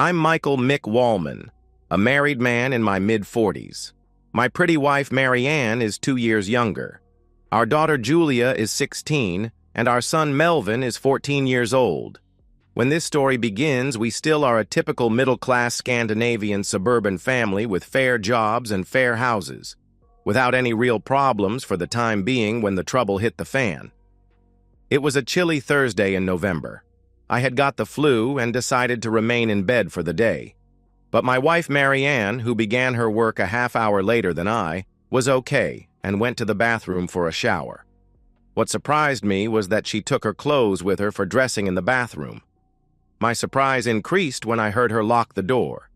I'm Michael Mick Wallman, a married man in my mid-40s. My pretty wife, Mary Ann, is 2 years younger. Our daughter, Julia, is 16, and our son, Melvin, is 14 years old. When this story begins, we still are a typical middle-class Scandinavian suburban family with fair jobs and fair houses, without any real problems for the time being when the trouble hit the fan. It was a chilly Thursday in November. I had got the flu and decided to remain in bed for the day. But my wife, Mary Ann, who began her work a half hour later than I, was okay and went to the bathroom for a shower. What surprised me was that she took her clothes with her for dressing in the bathroom. My surprise increased when I heard her lock the door.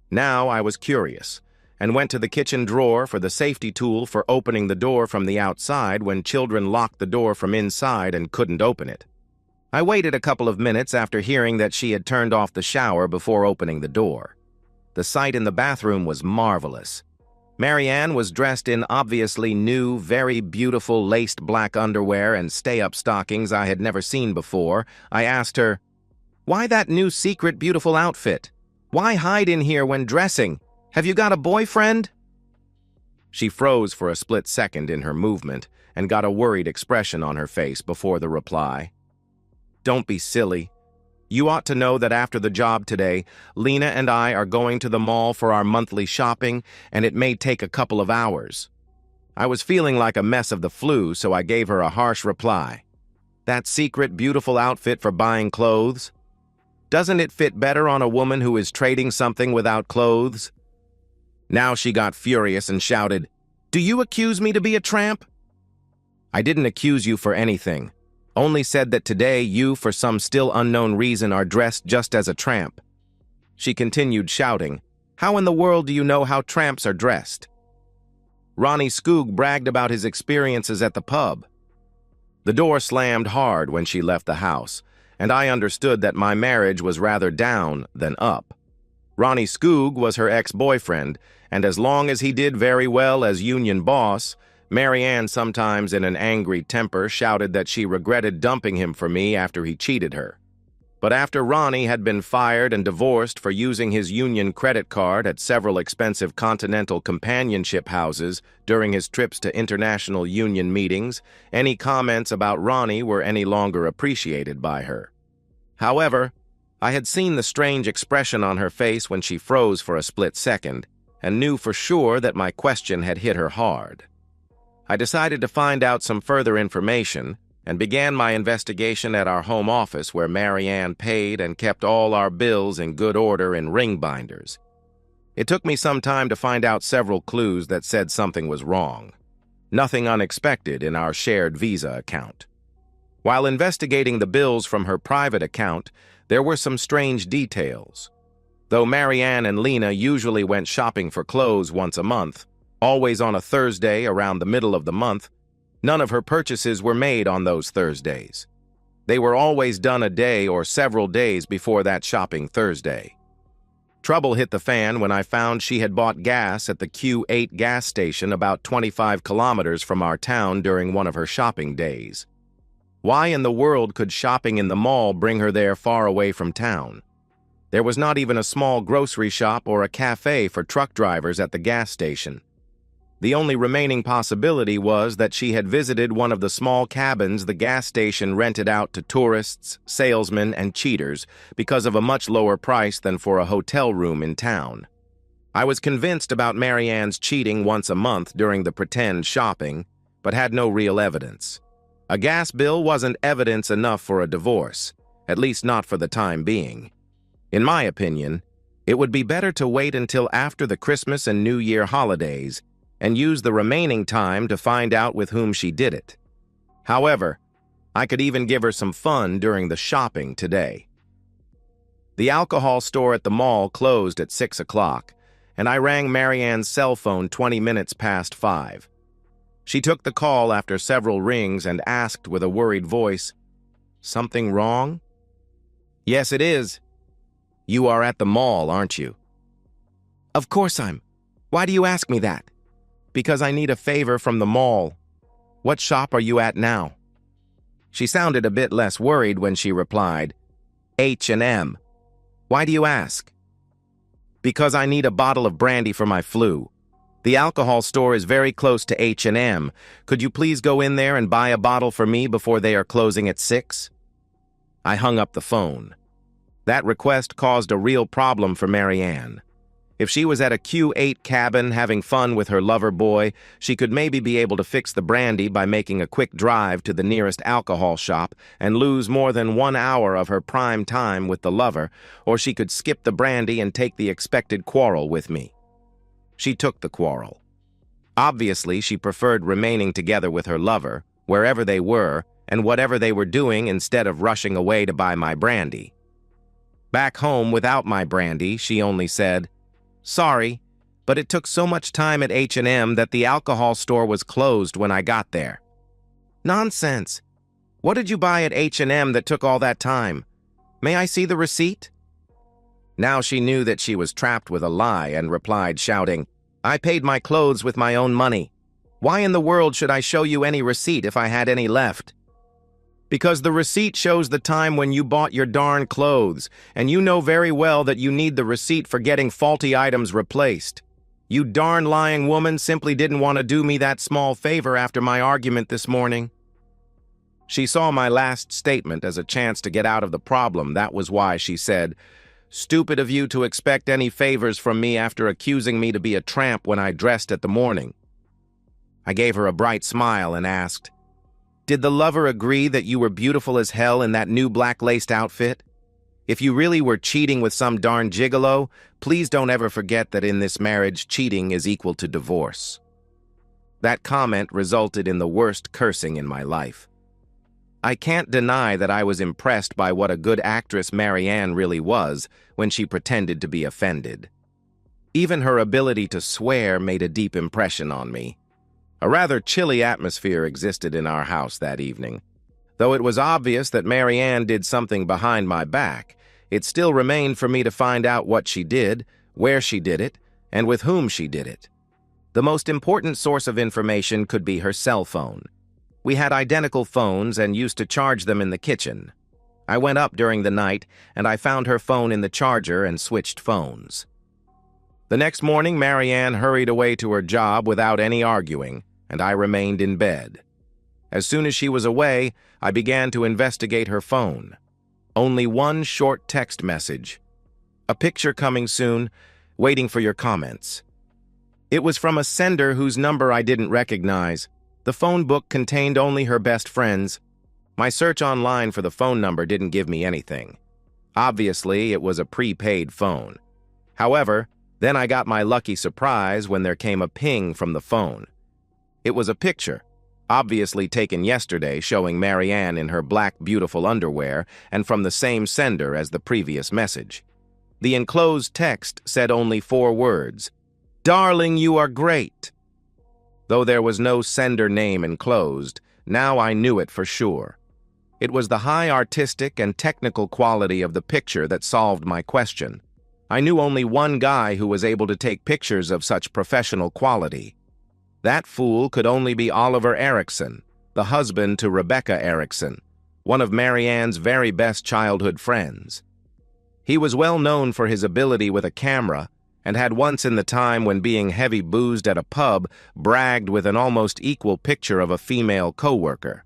Now I was curious and went to the kitchen drawer for the safety tool for opening the door from the outside when children locked the door from inside and couldn't open it. I waited a couple of minutes after hearing that she had turned off the shower before opening the door. The sight in the bathroom was marvelous. Mary Ann was dressed in obviously new, very beautiful laced black underwear and stay-up stockings I had never seen before. I asked her, "Why that new secret beautiful outfit? Why hide in here when dressing? Have you got a boyfriend?" She froze for a split second in her movement and got a worried expression on her face before the reply. "Don't be silly. You ought to know that after the job today, Lena and I are going to the mall for our monthly shopping, and it may take a couple of hours." I was feeling like a mess of the flu, so I gave her a harsh reply. "That secret, beautiful outfit for buying clothes? Doesn't it fit better on a woman who is trading something without clothes?" Now she got furious and shouted, "Do you accuse me to be a tramp?" "I didn't accuse you for anything. Only said that today you, for some still unknown reason, are dressed just as a tramp." She continued shouting, "How in the world do you know how tramps are dressed?" Ronnie Skoog bragged about his experiences at the pub. The door slammed hard when she left the house, and I understood that my marriage was rather down than up. Ronnie Skoog was her ex-boyfriend, and as long as he did very well as union boss, Mary Ann, sometimes in an angry temper, shouted that she regretted dumping him for me after he cheated her. But after Ronnie had been fired and divorced for using his union credit card at several expensive continental companionship houses during his trips to international union meetings, any comments about Ronnie were any longer appreciated by her. However, I had seen the strange expression on her face when she froze for a split second, and knew for sure that my question had hit her hard. I decided to find out some further information and began my investigation at our home office where Mary Ann paid and kept all our bills in good order in ring binders. It took me some time to find out several clues that said something was wrong. Nothing unexpected in our shared Visa account. While investigating the bills from her private account, there were some strange details. Though Mary Ann and Lena usually went shopping for clothes once a month, always on a Thursday around the middle of the month, none of her purchases were made on those Thursdays. They were always done a day or several days before that shopping Thursday. Trouble hit the fan when I found she had bought gas at the Q8 gas station about 25 kilometers from our town during one of her shopping days. Why in the world could shopping in the mall bring her there far away from town? There was not even a small grocery shop or a cafe for truck drivers at the gas station. The only remaining possibility was that she had visited one of the small cabins the gas station rented out to tourists, salesmen, and cheaters because of a much lower price than for a hotel room in town. I was convinced about Mary Ann's cheating once a month during the pretend shopping, but had no real evidence. A gas bill wasn't evidence enough for a divorce, at least not for the time being. In my opinion, it would be better to wait until after the Christmas and New Year holidays and use the remaining time to find out with whom she did it. However, I could even give her some fun during the shopping today. The alcohol store at the mall closed at 6 o'clock, and I rang Mary Ann's cell phone 20 minutes past 5. She took the call after several rings and asked with a worried voice, "Something wrong?" "Yes, it is. You are at the mall, aren't you?" "Of course I'm. Why do you ask me that?" "Because I need a favor from the mall. What shop are you at now?" She sounded a bit less worried when she replied, "H&M. Why do you ask?" Because I need a bottle of brandy for my flu. The alcohol store is very close to H&M. Could you please go in there and buy a bottle for me before they are closing at 6? I hung up the phone. That request caused a real problem for Marianne. If she was at a Q8 cabin having fun with her lover boy, she could maybe be able to fix the brandy by making a quick drive to the nearest alcohol shop and lose more than 1 hour of her prime time with the lover, or she could skip the brandy and take the expected quarrel with me. She took the quarrel. Obviously, she preferred remaining together with her lover, wherever they were, and whatever they were doing instead of rushing away to buy my brandy. Back home without my brandy, she only said, "Sorry, but it took so much time at H&M that the alcohol store was closed when I got there." "Nonsense. What did you buy at H&M that took all that time? May I see the receipt?" Now she knew that she was trapped with a lie and replied, shouting, "I paid my clothes with my own money. Why in the world should I show you any receipt if I had any left?" "Because the receipt shows the time when you bought your darn clothes, and you know very well that you need the receipt for getting faulty items replaced. You darn lying woman simply didn't want to do me that small favor after my argument this morning." She saw my last statement as a chance to get out of the problem. That was why she said, "Stupid of you to expect any favors from me after accusing me to be a tramp when I dressed at the morning." I gave her a bright smile and asked, "Did the lover agree that you were beautiful as hell in that new black-laced outfit? If you really were cheating with some darn gigolo, please don't ever forget that in this marriage, cheating is equal to divorce." That comment resulted in the worst cursing in my life. I can't deny that I was impressed by what a good actress Marianne really was when she pretended to be offended. Even her ability to swear made a deep impression on me. A rather chilly atmosphere existed in our house that evening. Though it was obvious that Marianne did something behind my back, it still remained for me to find out what she did, where she did it, and with whom she did it. The most important source of information could be her cell phone. We had identical phones and used to charge them in the kitchen. I went up during the night, and I found her phone in the charger and switched phones. The next morning, Marianne hurried away to her job without any arguing, and I remained in bed. As soon as she was away, I began to investigate her phone. Only one short text message. "A picture coming soon, waiting for your comments." It was from a sender whose number I didn't recognize. The phone book contained only her best friends. My search online for the phone number didn't give me anything. Obviously, it was a prepaid phone. However, then I got my lucky surprise when there came a ping from the phone. It was a picture, obviously taken yesterday, showing Marianne in her black, beautiful underwear and from the same sender as the previous message. The enclosed text said only 4 words, "Darling, you are great." Though there was no sender name enclosed, now I knew it for sure. It was the high artistic and technical quality of the picture that solved my question. I knew only one guy who was able to take pictures of such professional quality. That fool could only be Oliver Erickson, the husband to Rebecca Erickson, one of Marianne's very best childhood friends. He was well known for his ability with a camera and had once in the time when being heavy boozed at a pub bragged with an almost equal picture of a female co-worker.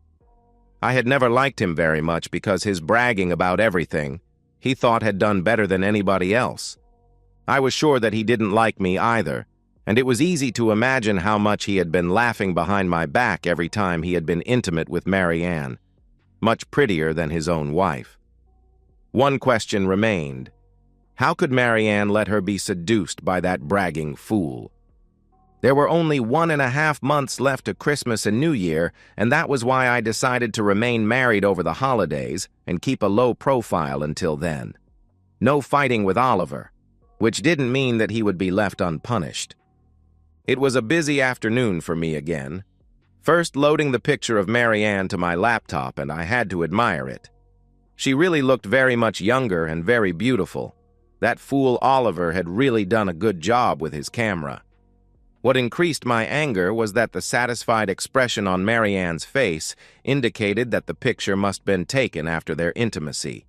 I had never liked him very much because his bragging about everything he thought had done better than anybody else. I was sure that he didn't like me either, and it was easy to imagine how much he had been laughing behind my back every time he had been intimate with Marianne, much prettier than his own wife. One question remained. How could Marianne let her be seduced by that bragging fool? There were only 1.5 months left to Christmas and New Year, and that was why I decided to remain married over the holidays and keep a low profile until then. No fighting with Oliver, which didn't mean that he would be left unpunished. It was a busy afternoon for me again. First loading the picture of Marianne to my laptop, and I had to admire it. She really looked very much younger and very beautiful. That fool Oliver had really done a good job with his camera. What increased my anger was that the satisfied expression on Marianne's face indicated that the picture must have been taken after their intimacy.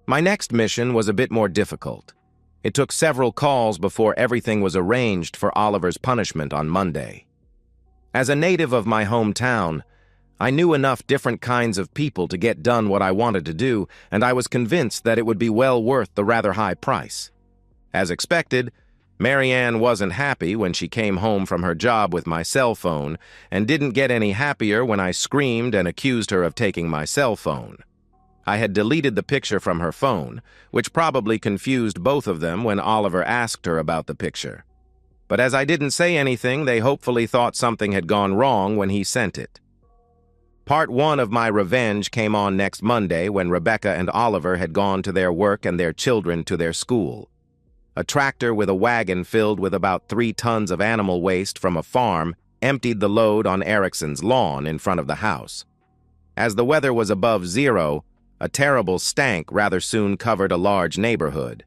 My next mission was a bit more difficult. It took several calls before everything was arranged for Oliver's punishment on Monday. As a native of my hometown, I knew enough different kinds of people to get done what I wanted to do, and I was convinced that it would be well worth the rather high price. As expected, Marianne wasn't happy when she came home from her job with my cell phone, and didn't get any happier when I screamed and accused her of taking my cell phone. I had deleted the picture from her phone, which probably confused both of them when Oliver asked her about the picture. But as I didn't say anything, they hopefully thought something had gone wrong when he sent it. Part 1 of my revenge came on next Monday when Rebecca and Oliver had gone to their work and their children to their school. A tractor with a wagon filled with about 3 tons of animal waste from a farm emptied the load on Erickson's lawn in front of the house. As the weather was above zero, a terrible stank rather soon covered a large neighborhood.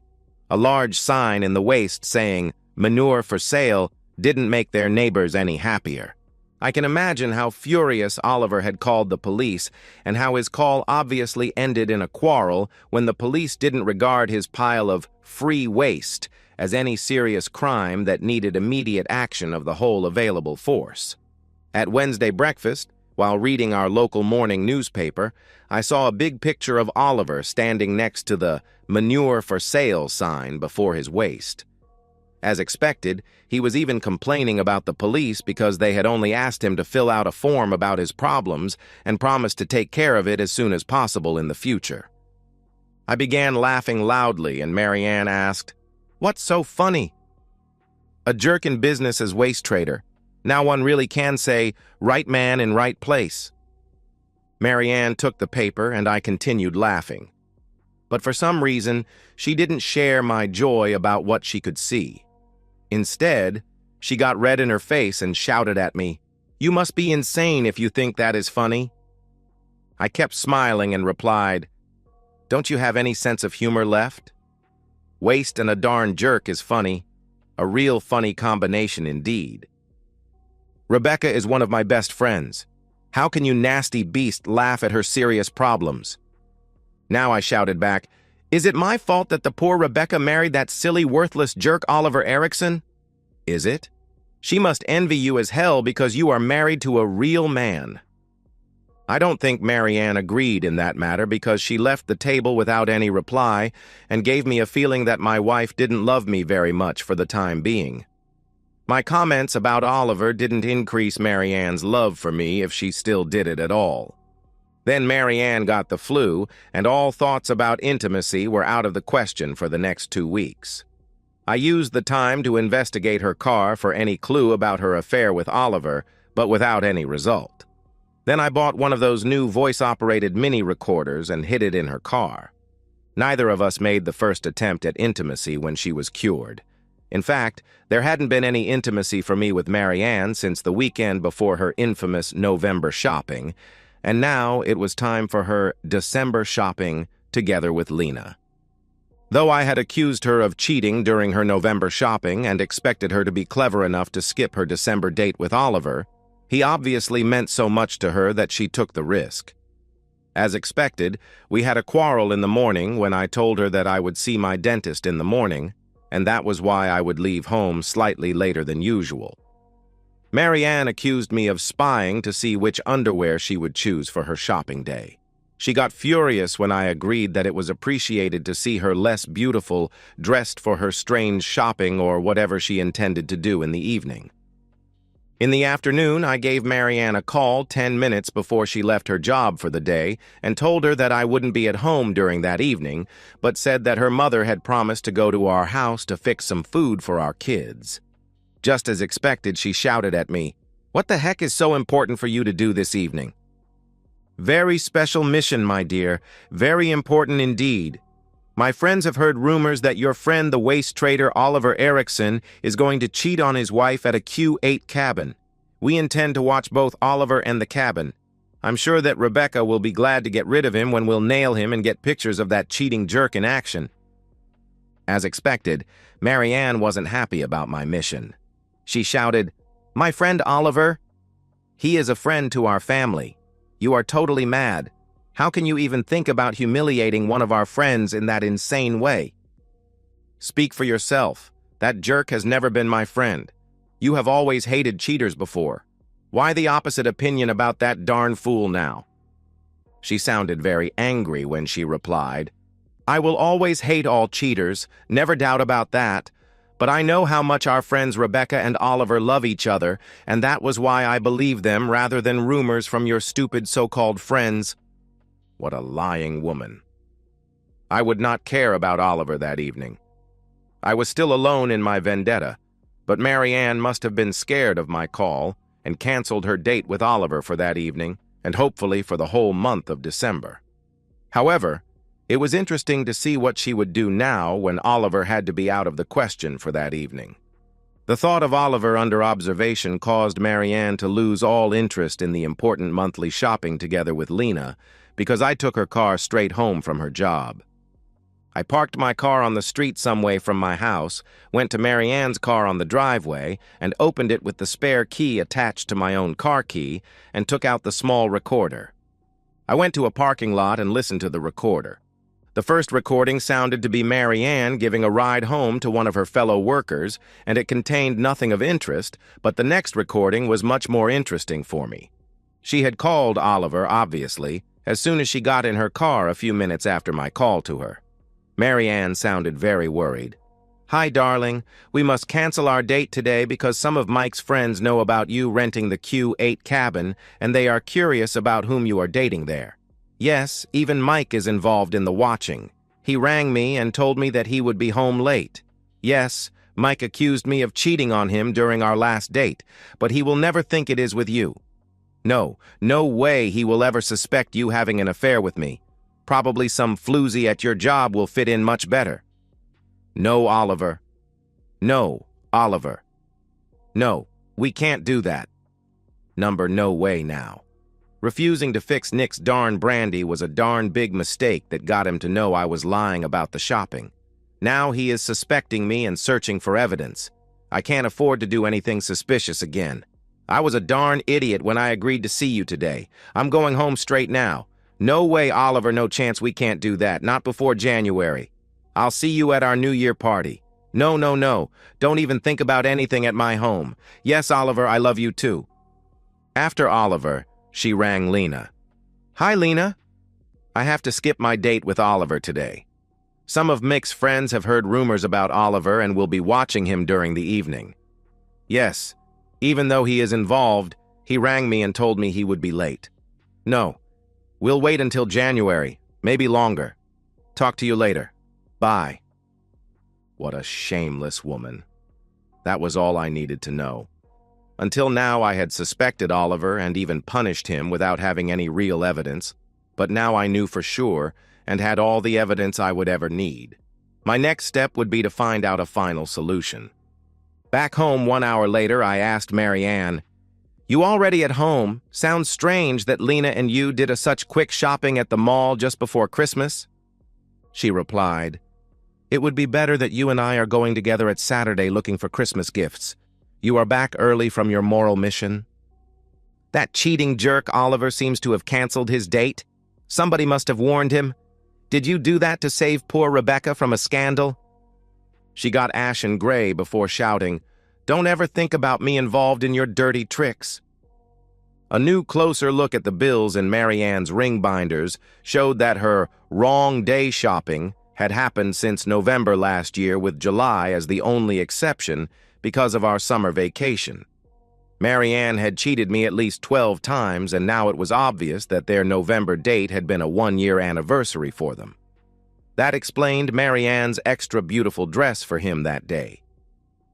A large sign in the waste saying, "Manure for sale," didn't make their neighbors any happier. I can imagine how furious Oliver had called the police, and how his call obviously ended in a quarrel when the police didn't regard his pile of free waste as any serious crime that needed immediate action of the whole available force. At Wednesday breakfast, while reading our local morning newspaper, I saw a big picture of Oliver standing next to the "Manure for Sale" sign before his waste. As expected, he was even complaining about the police because they had only asked him to fill out a form about his problems and promised to take care of it as soon as possible in the future. I began laughing loudly, and Marianne asked, "What's so funny?" "A jerk in business as waste trader. Now one really can say, right man in right place." Marianne took the paper, and I continued laughing. But for some reason, she didn't share my joy about what she could see. Instead, she got red in her face and shouted at me, "You must be insane if you think that is funny." I kept smiling and replied, "Don't you have any sense of humor left? Waste and a darn jerk is funny. A real funny combination indeed. Rebecca is one of my best friends. How can you nasty beast laugh at her serious problems?" Now I shouted back, "Is it my fault that the poor Rebecca married that silly, worthless jerk Oliver Erickson? Is it? She must envy you as hell because you are married to a real man." I don't think Marianne agreed in that matter because she left the table without any reply and gave me a feeling that my wife didn't love me very much for the time being. My comments about Oliver didn't increase Marianne's love for me if she still did it at all. Then Marianne got the flu, and all thoughts about intimacy were out of the question for the next 2 weeks. I used the time to investigate her car for any clue about her affair with Oliver, but without any result. Then I bought one of those new voice-operated mini recorders and hid it in her car. Neither of us made the first attempt at intimacy when she was cured. In fact, there hadn't been any intimacy for me with Marianne since the weekend before her infamous November shopping, and now it was time for her December shopping together with Lena. Though I had accused her of cheating during her November shopping and expected her to be clever enough to skip her December date with Oliver, he obviously meant so much to her that she took the risk. As expected, we had a quarrel in the morning when I told her that I would see my dentist in the morning, and that was why I would leave home slightly later than usual. Marianne accused me of spying to see which underwear she would choose for her shopping day. She got furious when I agreed that it was appreciated to see her less beautiful, dressed for her strange shopping or whatever she intended to do in the evening. In the afternoon, I gave Marianne a call 10 minutes before she left her job for the day and told her that I wouldn't be at home during that evening, but said that her mother had promised to go to our house to fix some food for our kids. Just as expected, she shouted at me, "What the heck is so important for you to do this evening?" "Very special mission, my dear. Very important indeed. My friends have heard rumors that your friend, the waste trader Oliver Erickson, is going to cheat on his wife at a Q8 cabin. We intend to watch both Oliver and the cabin. I'm sure that Rebecca will be glad to get rid of him when we'll nail him and get pictures of that cheating jerk in action." As expected, Marianne wasn't happy about my mission. She shouted, "My friend Oliver? He is a friend to our family. You are totally mad. How can you even think about humiliating one of our friends in that insane way?" Speak for yourself. That jerk has never been my friend. You have always hated cheaters before. Why the opposite opinion about that darn fool now?" She sounded very angry when she replied, "I will always hate all cheaters, never doubt about that. But I know how much our friends Rebecca and Oliver love each other, and that was why I believed them rather than rumors from your stupid so-called friends." What a lying woman. I would not care about Oliver that evening. I was still alone in my vendetta, but Mary Ann must have been scared of my call and canceled her date with Oliver for that evening, and hopefully for the whole month of December. However, it was interesting to see what she would do now when Oliver had to be out of the question for that evening. The thought of Oliver under observation caused Mary Ann to lose all interest in the important monthly shopping together with Lena because I took her car straight home from her job. I parked my car on the street some way from my house, went to Mary Ann's car on the driveway, and opened it with the spare key attached to my own car key, and took out the small recorder. I went to a parking lot and listened to the recorder. The first recording sounded to be Mary Ann giving a ride home to one of her fellow workers, and it contained nothing of interest, but the next recording was much more interesting for me. She had called Oliver, obviously, as soon as she got in her car a few minutes after my call to her. Mary Ann sounded very worried. "Hi, darling. We must cancel our date today because some of Mike's friends know about you renting the Q8 cabin, and they are curious about whom you are dating there. Yes, even Mike is involved in the watching. He rang me and told me that he would be home late. Yes, Mike accused me of cheating on him during our last date, but he will never think it is with you. No, no way he will ever suspect you having an affair with me. Probably some floozy at your job will fit in much better. No, Oliver. No, Oliver. No, we can't do that. No way now." Refusing to fix Nick's darn brandy was a darn big mistake that got him to know I was lying about the shopping. Now he is suspecting me and searching for evidence. I can't afford to do anything suspicious again. I was a darn idiot when I agreed to see you today. I'm going home straight now. No way, Oliver, no chance we can't do that, not before January. I'll see you at our New Year party. No, don't even think about anything at my home. Yes, Oliver, I love you too. After Oliver, she rang Lena. "Hi, Lena. I have to skip my date with Oliver today. Some of Mick's friends have heard rumors about Oliver and will be watching him during the evening. Yes, even though he is involved, he rang me and told me he would be late. No, we'll wait until January, maybe longer. Talk to you later. Bye." What a shameless woman. That was all I needed to know. Until now, I had suspected Oliver and even punished him without having any real evidence, but now I knew for sure and had all the evidence I would ever need. My next step would be to find out a final solution. Back home 1 hour later, I asked Mary Ann, "You already at home? Sounds strange that Lena and you did such quick shopping at the mall just before Christmas." She replied, "It would be better that you and I are going together at Saturday looking for Christmas gifts. You are back early from your moral mission." That cheating jerk Oliver seems to have canceled his date. Somebody must have warned him. Did you do that to save poor Rebecca from a scandal? She got ashen gray before shouting, "Don't ever think about me involved in your dirty tricks." A new closer look at the bills in Mary Ann's ring binders showed that her wrong day shopping had happened since November last year, with July as the only exception because of our summer vacation. Mary Ann had cheated me at least 12 times, and now it was obvious that their November date had been a 1-year anniversary for them. That explained Mary Ann's extra beautiful dress for him that day.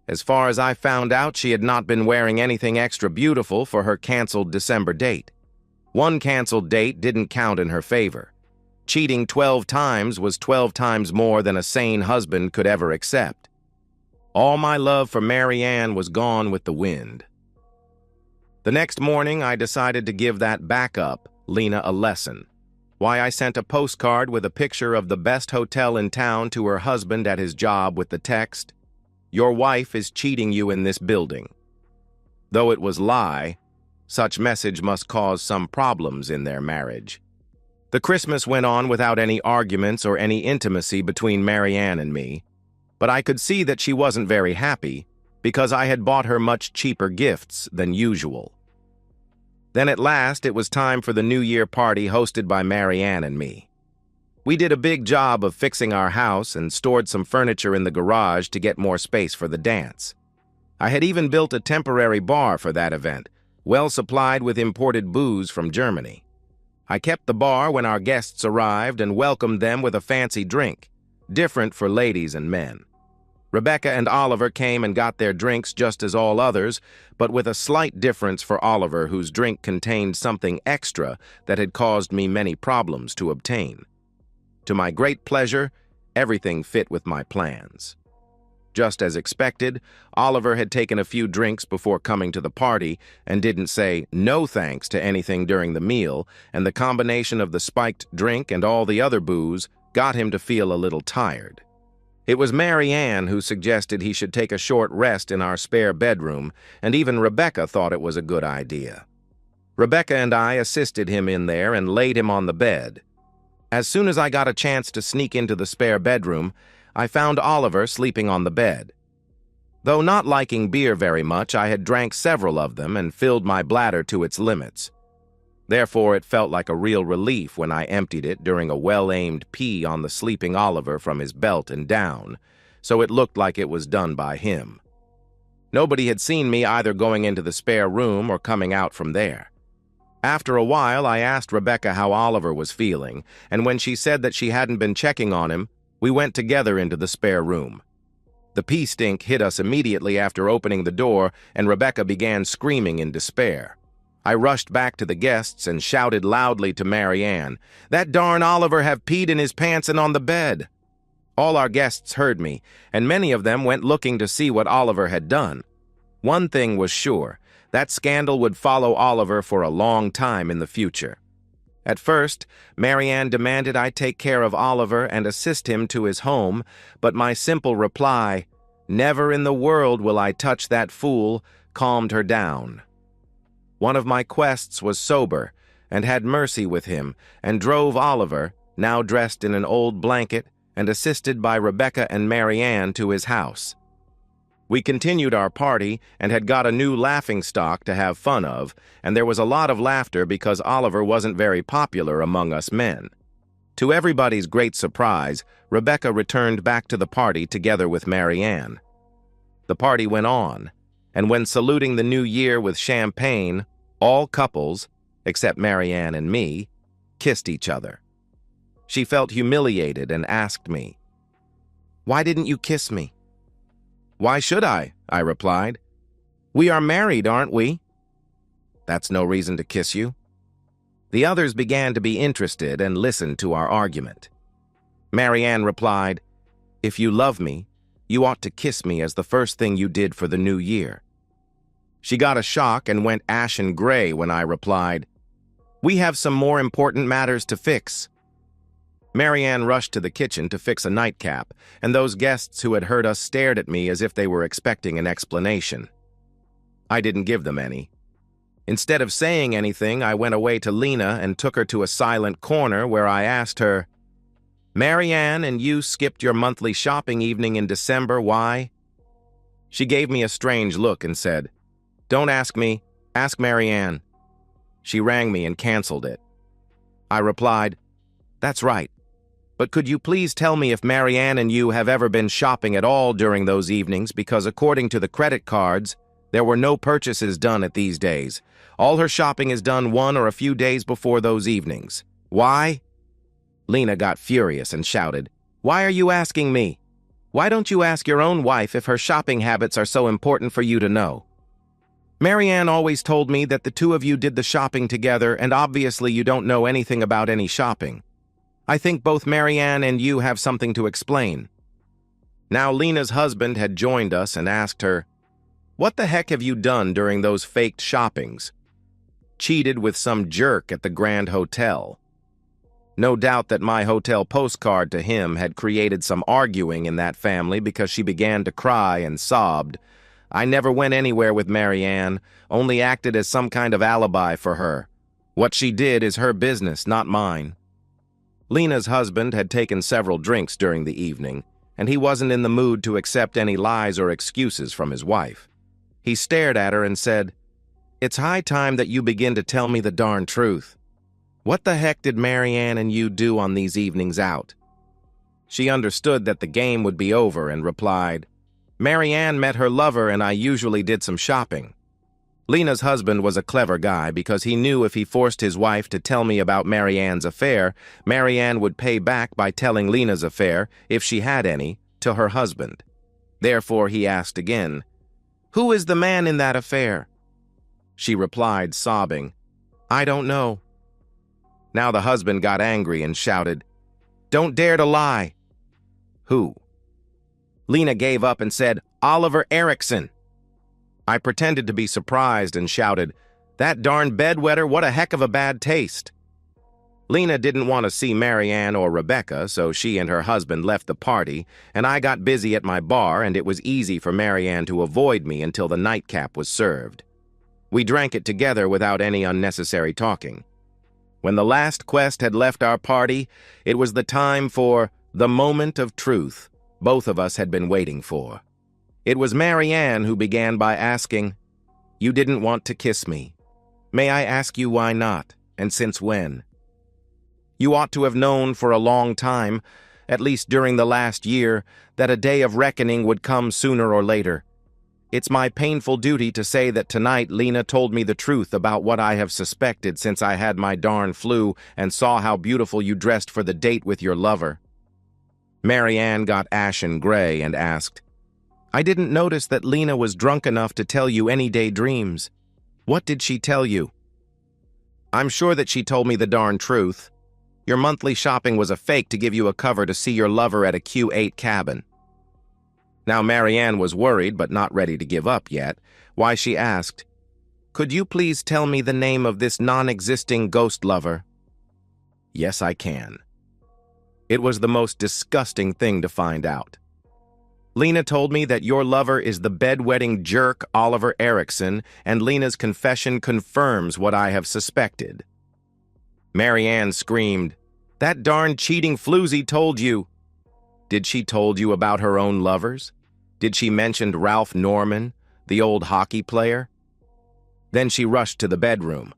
As far as I found out, she had not been wearing anything extra beautiful for her canceled December date. One canceled date didn't count in her favor. Cheating 12 times was 12 times more than a sane husband could ever accept. All my love for Mary Ann was gone with the wind. The next morning, I decided to give that backup, Lena, a lesson. Why, I sent a postcard with a picture of the best hotel in town to her husband at his job with the text, "Your wife is cheating you in this building." Though it was lie, such message must cause some problems in their marriage. The Christmas went on without any arguments or any intimacy between Mary Ann and me. but I could see that she wasn't very happy because I had bought her much cheaper gifts than usual. Then at last it was time for the New Year party hosted by Marianne and me. We did a big job of fixing our house and stored some furniture in the garage to get more space for the dance. I had even built a temporary bar for that event, well supplied with imported booze from Germany. I kept the bar when our guests arrived and welcomed them with a fancy drink, different for ladies and men. Rebecca and Oliver came and got their drinks just as all others, but with a slight difference for Oliver, whose drink contained something extra that had caused me many problems to obtain. To my great pleasure, everything fit with my plans. Just as expected, Oliver had taken a few drinks before coming to the party and didn't say no thanks to anything during the meal, and the combination of the spiked drink and all the other booze got him to feel a little tired. It was Marianne who suggested he should take a short rest in our spare bedroom, and even Rebecca thought it was a good idea. Rebecca and I assisted him in there and laid him on the bed. As soon as I got a chance to sneak into the spare bedroom, I found Oliver sleeping on the bed. Though not liking beer very much, I had drank several of them and filled my bladder to its limits. Therefore, it felt like a real relief when I emptied it during a well-aimed pee on the sleeping Oliver from his belt and down, so it looked like it was done by him. Nobody had seen me either going into the spare room or coming out from there. After a while, I asked Rebecca how Oliver was feeling, and when she said that she hadn't been checking on him, we went together into the spare room. The pee stink hit us immediately after opening the door, and Rebecca began screaming in despair. I rushed back to the guests and shouted loudly to Marianne, "That darn Oliver have peed in his pants and on the bed!" All our guests heard me, and many of them went looking to see what Oliver had done. One thing was sure, that scandal would follow Oliver for a long time in the future. At first, Marianne demanded I take care of Oliver and assist him to his home, but my simple reply, "Never in the world will I touch that fool," calmed her down. One of my quests was sober, and had mercy with him, and drove Oliver, now dressed in an old blanket and assisted by Rebecca and Marianne, to his house. We continued our party and had got a new laughingstock to have fun of, and there was a lot of laughter because Oliver wasn't very popular among us men. To everybody's great surprise, Rebecca returned back to the party together with Marianne. The party went on, and when saluting the new year with champagne, all couples, except Marianne and me, kissed each other. She felt humiliated and asked me, "Why didn't you kiss me?" "Why should I?" I replied. "We are married, aren't we?" "That's no reason to kiss you." The others began to be interested and listened to our argument. Marianne replied, "If you love me, you ought to kiss me as the first thing you did for the new year." She got a shock and went ashen gray when I replied, "We have some more important matters to fix." Marianne rushed to the kitchen to fix a nightcap, and those guests who had heard us stared at me as if they were expecting an explanation. I didn't give them any. Instead of saying anything, I went away to Lena and took her to a silent corner where I asked her, "Marianne and you skipped your monthly shopping evening in December, why?" She gave me a strange look and said, "Don't ask me, ask Marianne." She rang me and canceled it. I replied, "That's right. But could you please tell me if Marianne and you have ever been shopping at all during those evenings, because according to the credit cards, there were no purchases done at these days. All her shopping is done one or a few days before those evenings. Why?" Lena got furious and shouted, "Why are you asking me? Why don't you ask your own wife if her shopping habits are so important for you to know? Marianne always told me that the two of you did the shopping together, and obviously you don't know anything about any shopping. I think both Marianne and you have something to explain." Now Lena's husband had joined us and asked her, "What the heck have you done during those faked shoppings?" Cheated with some jerk at the Grand Hotel. No doubt that my hotel postcard to him had created some arguing in that family because she began to cry and sobbed. I never went anywhere with Marianne, only acted as some kind of alibi for her. What she did is her business, not mine. Lena's husband had taken several drinks during the evening, and he wasn't in the mood to accept any lies or excuses from his wife. He stared at her and said, "It's high time that you begin to tell me the darn truth. What the heck did Marianne and you do on these evenings out?" She understood that the game would be over and replied, "Marianne met her lover and I usually did some shopping." Lena's husband was a clever guy because he knew if he forced his wife to tell me about Marianne's affair, Marianne would pay back by telling Lena's affair, if she had any, to her husband. Therefore, he asked again, "Who is the man in that affair?" She replied, sobbing, "I don't know." Now the husband got angry and shouted, "Don't dare to lie." "Who?" Lena gave up and said, "Oliver Erickson." I pretended to be surprised and shouted, "That darn bedwetter, what a heck of a bad taste." Lena didn't want to see Marianne or Rebecca, so she and her husband left the party, and I got busy at my bar, and it was easy for Marianne to avoid me until the nightcap was served. We drank it together without any unnecessary talking. When the last quest had left our party, it was the time for the moment of truth both of us had been waiting for. It was Marianne who began by asking, "You didn't want to kiss me. May I ask you why not, and since when? You ought to have known for a long time, at least during the last year, that a day of reckoning would come sooner or later. It's my painful duty to say that tonight Lena told me the truth about what I have suspected since I had my darn flu and saw how beautiful you dressed for the date with your lover." Marianne got ashen gray and asked, "I didn't notice that Lena was drunk enough to tell you any daydreams. What did she tell you?" "I'm sure that she told me the darn truth. Your monthly shopping was a fake to give you a cover to see your lover at a Q8 cabin." Now Marianne was worried but not ready to give up yet, why she asked, "Could you please tell me the name of this non-existing ghost lover?" "Yes, I can." It was the most disgusting thing to find out. "Lena told me that your lover is the bedwetting jerk Oliver Erickson, and Lena's confession confirms what I have suspected." Marianne screamed, "That darn cheating floozy told you." "Did she told you about her own lovers? Did she mention Ralph Norman, the old hockey player?" Then she rushed to the bedroom.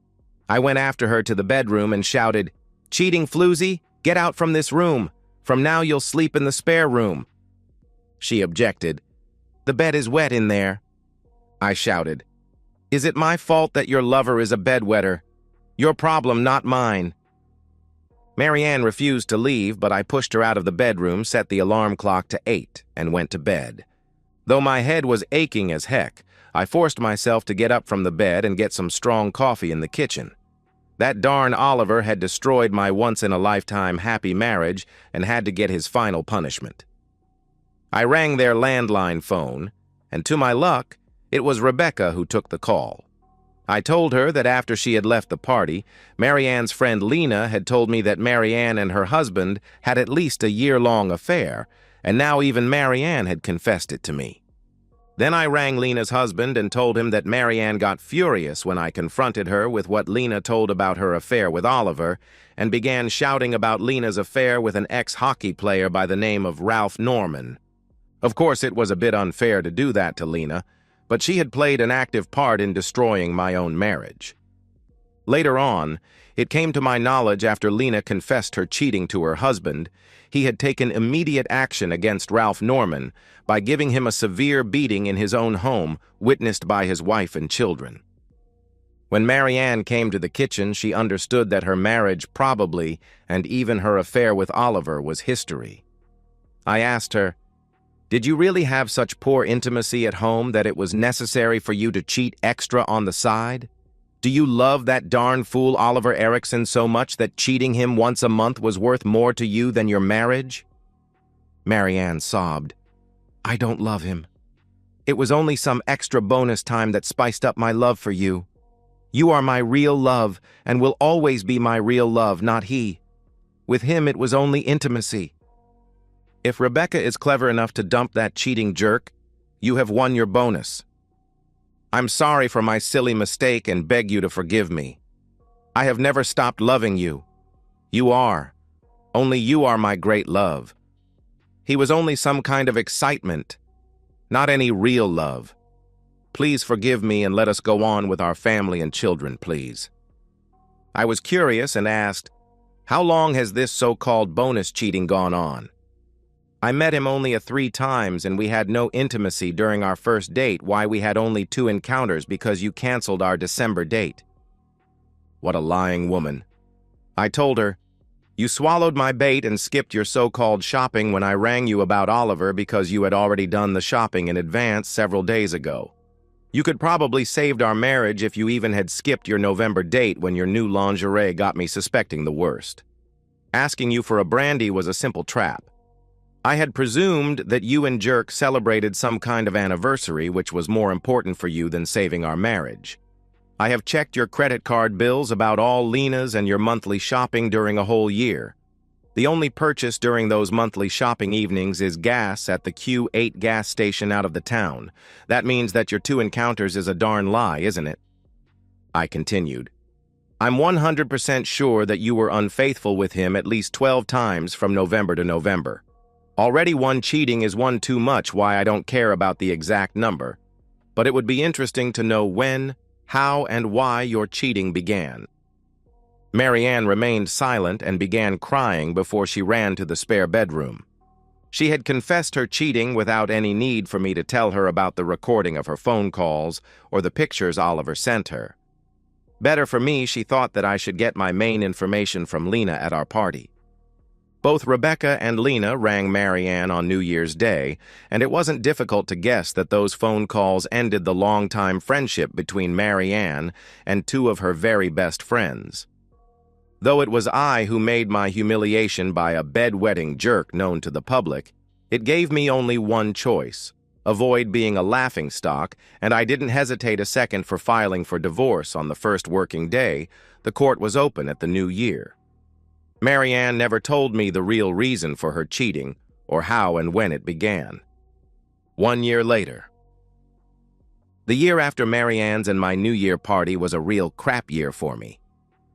I went after her to the bedroom and shouted, "Cheating floozy, get out from this room. From now you'll sleep in the spare room." She objected, "The bed is wet in there." I shouted, "Is it my fault that your lover is a bedwetter? Your problem, not mine." Marianne refused to leave, but I pushed her out of the bedroom, set the alarm clock to 8, and went to bed. Though my head was aching as heck, I forced myself to get up from the bed and get some strong coffee in the kitchen. That darn Oliver had destroyed my once-in-a-lifetime happy marriage and had to get his final punishment. I rang their landline phone, and to my luck, it was Rebecca who took the call. I told her that after she had left the party, Marianne's friend Lena had told me that Marianne and her husband had at least a year-long affair, and now even Marianne had confessed it to me. Then I rang Lena's husband and told him that Marianne got furious when I confronted her with what Lena told about her affair with Oliver, and began shouting about Lena's affair with an ex-hockey player by the name of Ralph Norman. Of course, it was a bit unfair to do that to Lena, but she had played an active part in destroying my own marriage. Later on, it came to my knowledge after Lena confessed her cheating to her husband, he had taken immediate action against Ralph Norman by giving him a severe beating in his own home, witnessed by his wife and children. When Marianne came to the kitchen, she understood that her marriage probably, and even her affair with Oliver, was history. I asked her, "Did you really have such poor intimacy at home that it was necessary for you to cheat extra on the side? Do you love that darn fool Oliver Erickson so much that cheating him once a month was worth more to you than your marriage?" Marianne sobbed, "I don't love him. It was only some extra bonus time that spiced up my love for you. You are my real love and will always be my real love, not he. With him it was only intimacy. If Rebecca is clever enough to dump that cheating jerk, you have won your bonus. I'm sorry for my silly mistake and beg you to forgive me. I have never stopped loving you. You are. Only you are my great love." He was only some kind of excitement, not any real love. Please forgive me and let us go on with our family and children, please." I was curious and asked, "How long has this so-called bonus cheating gone on?" "I met him only 3 times and we had no intimacy during our first date. Why we had only 2 encounters because you canceled our December date." What a lying woman. I told her, "You swallowed my bait and skipped your so-called shopping when I rang you about Oliver because you had already done the shopping in advance several days ago. You could probably saved our marriage if you even had skipped your November date when your new lingerie got me suspecting the worst. Asking you for a brandy was a simple trap. I had presumed that you and Jerk celebrated some kind of anniversary which was more important for you than saving our marriage. I have checked your credit card bills about all Lena's and your monthly shopping during a whole year. The only purchase during those monthly shopping evenings is gas at the Q8 gas station out of the town. That means that your 2 encounters is a darn lie, isn't it?" I continued, "I'm 100% sure that you were unfaithful with him at least 12 times from November to November. Already 1 cheating is 1 too much. Why I don't care about the exact number. But it would be interesting to know when, how, and why your cheating began." Marianne remained silent and began crying before she ran to the spare bedroom. She had confessed her cheating without any need for me to tell her about the recording of her phone calls or the pictures Oliver sent her. Better for me, she thought that I should get my main information from Lena at our party. Both Rebecca and Lena rang Marianne on New Year's Day, and it wasn't difficult to guess that those phone calls ended the long-time friendship between Marianne and 2 of her very best friends. Though it was I who made my humiliation by a bedwetting jerk known to the public, it gave me only one choice: avoid being a laughingstock, and I didn't hesitate a second for filing for divorce on the first working day. The court was open at the new year. Marianne never told me the real reason for her cheating or how and when it began. 1 year later. The year after Marianne's and my New Year party was a real crap year for me.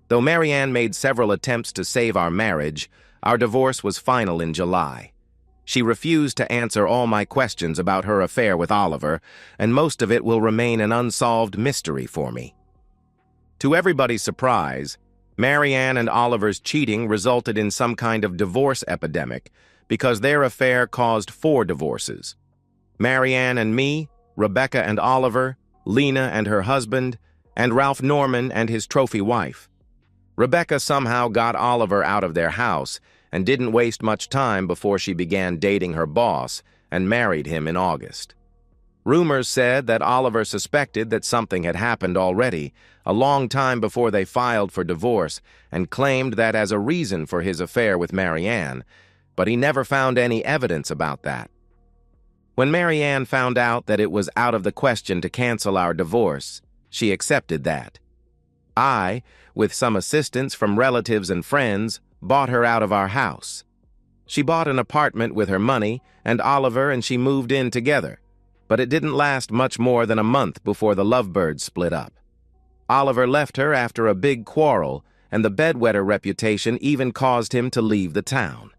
Though Marianne made several attempts to save our marriage, our divorce was final in July. She refused to answer all my questions about her affair with Oliver, and most of it will remain an unsolved mystery for me. To everybody's surprise, Marianne and Oliver's cheating resulted in some kind of divorce epidemic because their affair caused 4 divorces. Marianne and me, Rebecca and Oliver, Lena and her husband, and Ralph Norman and his trophy wife. Rebecca somehow got Oliver out of their house and didn't waste much time before she began dating her boss and married him in August. Rumors said that Oliver suspected that something had happened already, a long time before they filed for divorce, and claimed that as a reason for his affair with Marianne, but he never found any evidence about that. When Marianne found out that it was out of the question to cancel our divorce, she accepted that. I, with some assistance from relatives and friends, bought her out of our house. She bought an apartment with her money, and Oliver and she moved in together. But it didn't last much more than a month before the lovebirds split up. Oliver left her after a big quarrel, and the bedwetter reputation even caused him to leave the town.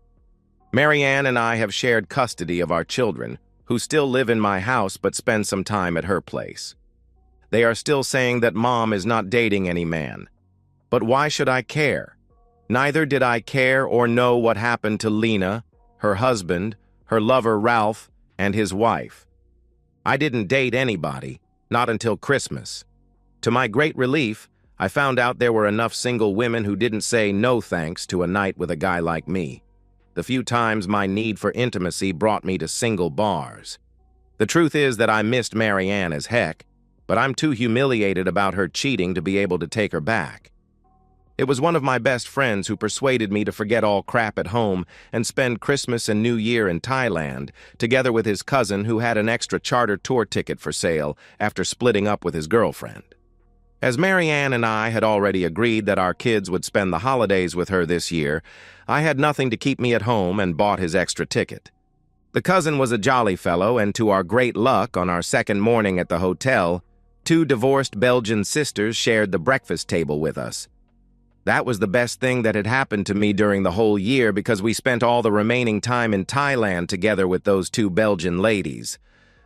Marianne and I have shared custody of our children, who still live in my house but spend some time at her place. They are still saying that Mom is not dating any man. But why should I care? Neither did I care or know what happened to Lena, her husband, her lover Ralph, and his wife. I didn't date anybody, not until Christmas. To my great relief, I found out there were enough single women who didn't say no thanks to a night with a guy like me. The few times my need for intimacy brought me to single bars. The truth is that I missed Marianne as heck, but I'm too humiliated about her cheating to be able to take her back. It was one of my best friends who persuaded me to forget all crap at home and spend Christmas and New Year in Thailand, together with his cousin who had an extra charter tour ticket for sale after splitting up with his girlfriend. As Marianne and I had already agreed that our kids would spend the holidays with her this year, I had nothing to keep me at home and bought his extra ticket. The cousin was a jolly fellow, and to our great luck, on our second morning at the hotel, 2 divorced Belgian sisters shared the breakfast table with us. That was the best thing that had happened to me during the whole year because we spent all the remaining time in Thailand together with those two Belgian ladies.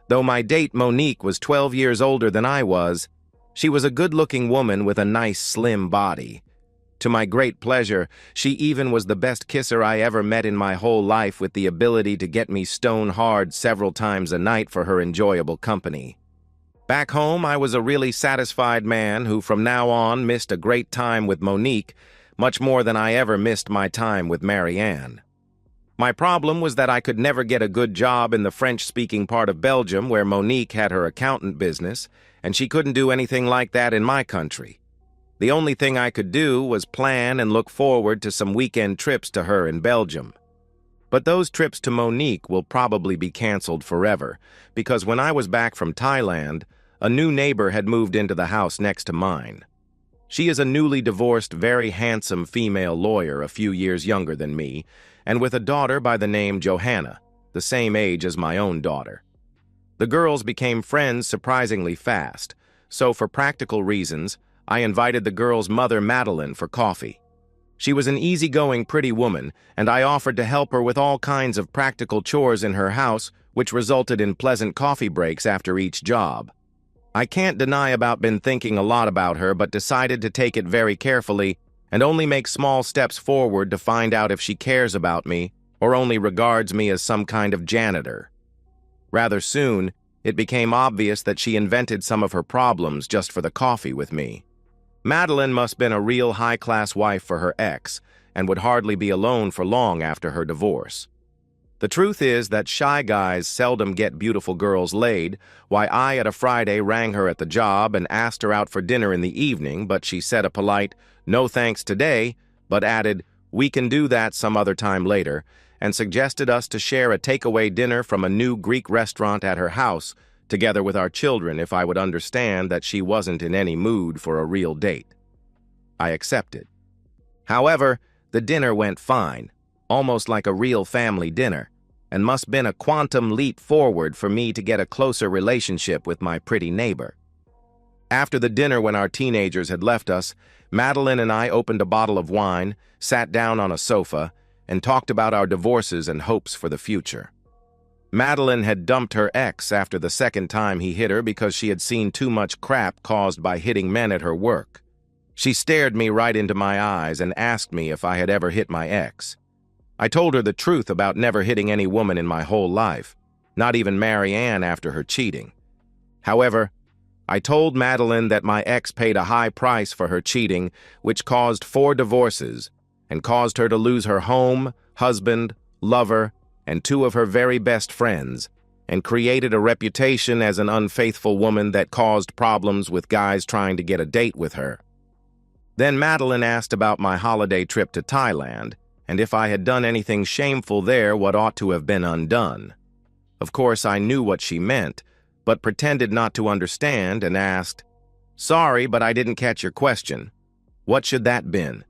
Though my date Monique was 12 years older than I was, she was a good-looking woman with a nice slim body. To my great pleasure, she even was the best kisser I ever met in my whole life, with the ability to get me stone hard several times a night for her enjoyable company. Back home, I was a really satisfied man who from now on missed a great time with Monique, much more than I ever missed my time with Marianne. My problem was that I could never get a good job in the French-speaking part of Belgium where Monique had her accountant business, and she couldn't do anything like that in my country. The only thing I could do was plan and look forward to some weekend trips to her in Belgium. But those trips to Monique will probably be canceled forever, because when I was back from Thailand, a new neighbor had moved into the house next to mine. She is a newly divorced, very handsome female lawyer a few years younger than me, and with a daughter by the name Johanna, the same age as my own daughter. The girls became friends surprisingly fast, so for practical reasons, I invited the girl's mother, Madeline, for coffee. She was an easygoing, pretty woman, and I offered to help her with all kinds of practical chores in her house, which resulted in pleasant coffee breaks after each job. I can't deny about been thinking a lot about her, but decided to take it very carefully and only make small steps forward to find out if she cares about me or only regards me as some kind of janitor. Rather soon, it became obvious that she invented some of her problems just for the coffee with me. Madeline must have been a real high-class wife for her ex and would hardly be alone for long after her divorce. The truth is that shy guys seldom get beautiful girls laid, why I at a Friday rang her at the job and asked her out for dinner in the evening, but she said a polite, "No thanks today," but added, "We can do that some other time later," and suggested us to share a takeaway dinner from a new Greek restaurant at her house, together with our children, if I would understand that she wasn't in any mood for a real date. I accepted. However, the dinner went fine, almost like a real family dinner, and must been a quantum leap forward for me to get a closer relationship with my pretty neighbor. After the dinner, when our teenagers had left us, Madeline and I opened a bottle of wine, sat down on a sofa, and talked about our divorces and hopes for the future. Madeline had dumped her ex after the second time he hit her because she had seen too much crap caused by hitting men at her work. She stared me right into my eyes and asked me if I had ever hit my ex. I told her the truth about never hitting any woman in my whole life, not even Marianne after her cheating. However, I told Madeline that my ex paid a high price for her cheating, which caused 4 divorces and caused her to lose her home, husband, lover, and 2 of her very best friends, and created a reputation as an unfaithful woman that caused problems with guys trying to get a date with her. Then Madeline asked about my holiday trip to Thailand, and if I had done anything shameful there, what ought to have been undone. Of course, I knew what she meant, but pretended not to understand and asked, "Sorry, but I didn't catch your question. What should that been?"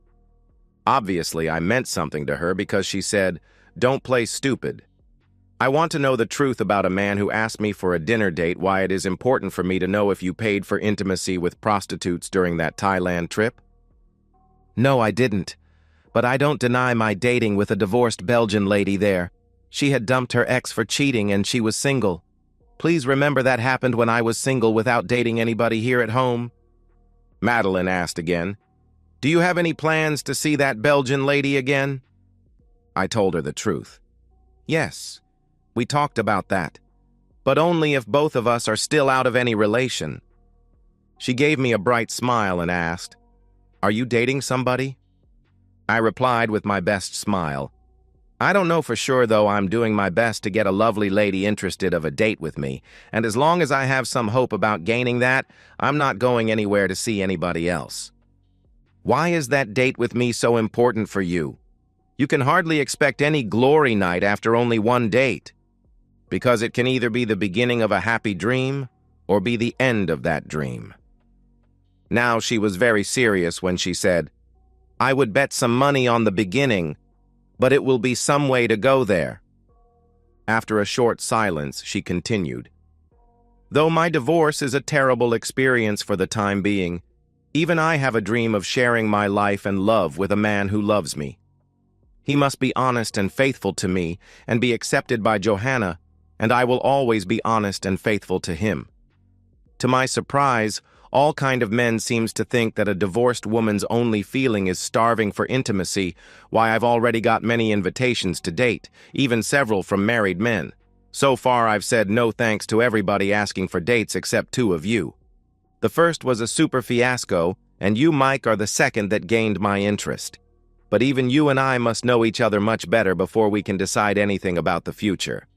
Obviously, I meant something to her because she said, "Don't play stupid. I want to know the truth about a man who asked me for a dinner date, why it is important for me to know if you paid for intimacy with prostitutes during that Thailand trip." "No, I didn't. But I don't deny my dating with a divorced Belgian lady there. She had dumped her ex for cheating and she was single. Please remember that happened when I was single without dating anybody here at home." Madeline asked again, "Do you have any plans to see that Belgian lady again?" I told her the truth. "Yes, we talked about that, but only if both of us are still out of any relation." She gave me a bright smile and asked, "Are you dating somebody?" I replied with my best smile, "I don't know for sure, though I'm doing my best to get a lovely lady interested of a date with me, and as long as I have some hope about gaining that, I'm not going anywhere to see anybody else." "Why is that date with me so important for you? You can hardly expect any glory night after only one date." "Because it can either be the beginning of a happy dream or be the end of that dream." Now she was very serious when she said, "I would bet some money on the beginning, but it will be some way to go there." After a short silence, she continued, "Though my divorce is a terrible experience for the time being, Even I have a dream of sharing my life and love with a man who loves me. He must be honest and faithful to me and be accepted by Johanna, and I will always be honest and faithful to him. To my surprise, all kind of men seems to think that a divorced woman's only feeling is starving for intimacy, why I've already got many invitations to date, even several from married men. So far I've said no thanks to everybody asking for dates except two of you. The first was a super fiasco, and you, Mike, are the second that gained my interest. But even you and I must know each other much better before we can decide anything about the future.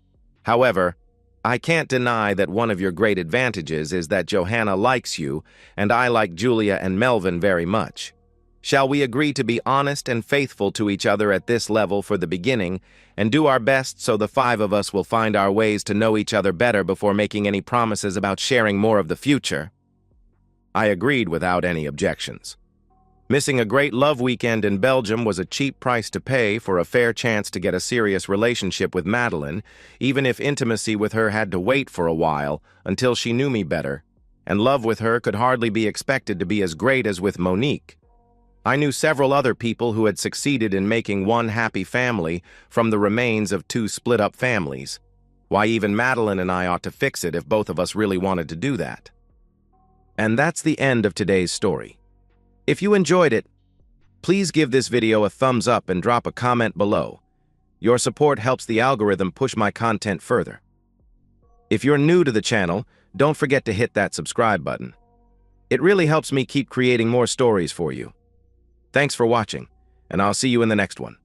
However, I can't deny that one of your great advantages is that Johanna likes you, and I like Julia and Melvin very much. Shall we agree to be honest and faithful to each other at this level for the beginning, and do our best so the five of us will find our ways to know each other better before making any promises about sharing more of the future? I agreed without any objections. Missing a great love weekend in Belgium was a cheap price to pay for a fair chance to get a serious relationship with Madeline, even if intimacy with her had to wait for a while until she knew me better, and love with her could hardly be expected to be as great as with Monique. I knew several other people who had succeeded in making one happy family from the remains of two split-up families. Why, even Madeline and I ought to fix it if both of us really wanted to do that. And that's the end of today's story. If you enjoyed it, please give this video a thumbs up and drop a comment below. Your support helps the algorithm push my content further. If you're new to the channel, don't forget to hit that subscribe button. It really helps me keep creating more stories for you. Thanks for watching, and I'll see you in the next one.